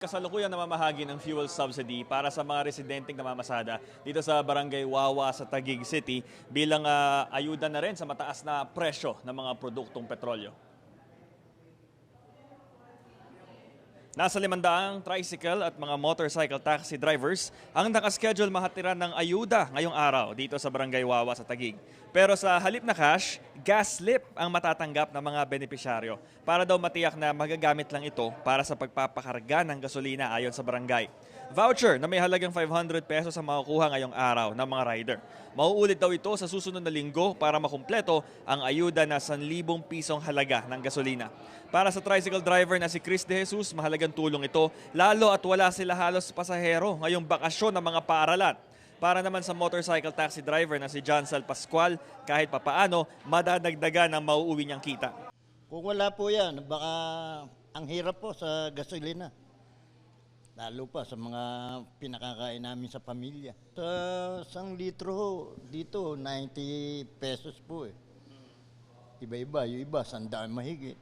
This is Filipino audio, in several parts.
Kasalukuyan namamahagi ng fuel subsidy para sa mga residenteng namamasada dito sa Barangay Wawa sa Taguig City bilang ayuda na rin sa mataas na presyo ng mga produktong petrolyo. Nasa 500 tricycle at mga motorcycle taxi drivers ang nakaschedule mahatiran ng ayuda ngayong araw dito sa Barangay Wawa sa Taguig. Pero sa halip na cash, gas slip ang matatanggap ng mga benepisyaryo para daw matiyak na magagamit lang ito para sa pagpapakarga ng gasolina ayon sa barangay. Voucher na may halagang 500 pesos ang makukuha ngayong araw ng mga rider. Mauulit daw ito sa susunod na linggo para makumpleto ang ayuda na 1,000 pisong halaga ng gasolina. Para sa tricycle driver na si Chris De Jesus, mahalagang tulong ito lalo at wala sila halos pasahero ngayong bakasyon ng mga paaralan. Para naman sa motorcycle taxi driver na si John Sal Pascual, kahit papaano, madadagdagan ang mauuwi niyang kita. Kung wala po yan, baka ang hirap po sa gasolina. Lalo pa sa mga pinakakain namin sa pamilya. Sa 1 litro ho, dito 90 pesos po eh. Iba-iba, yung iba, 100 mahigit.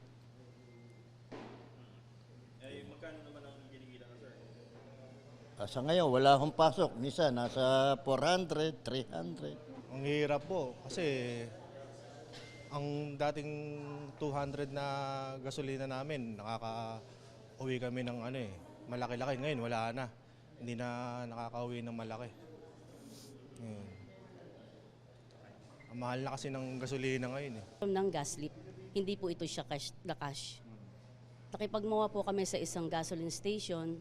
Magkano naman ang kinikita na, sir? Sa ngayon, wala akong pasok. Minsan, nasa 400, 300. Ang hirap po kasi ang dating 200 na gasolina namin, nakaka-uwi kami ng malaki-laki. Ngayon wala na. Hindi na nakaka-uwi ng malaki. Ang mahal na kasi ng gasolina ngayon eh. Ng gas slip, hindi po ito siya cash. Nakipagmawa po kami sa isang gasoline station.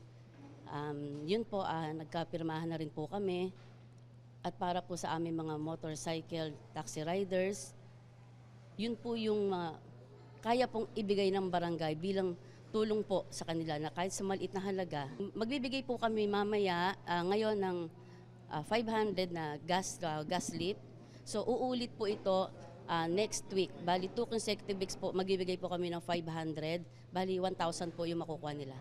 Yun po, nagkapirmahan na rin po kami. At para po sa aming mga motorcycle taxi riders, yun po yung kaya pong ibigay ng barangay bilang tulong po sa kanila na kahit sa maliit na halaga. Magbibigay po kami mamaya ngayon ng 500 na gas slip. So uulit po ito next week. Bali 2 consecutive weeks po, magbibigay po kami ng 500. Bali 1,000 po yung makukuha nila.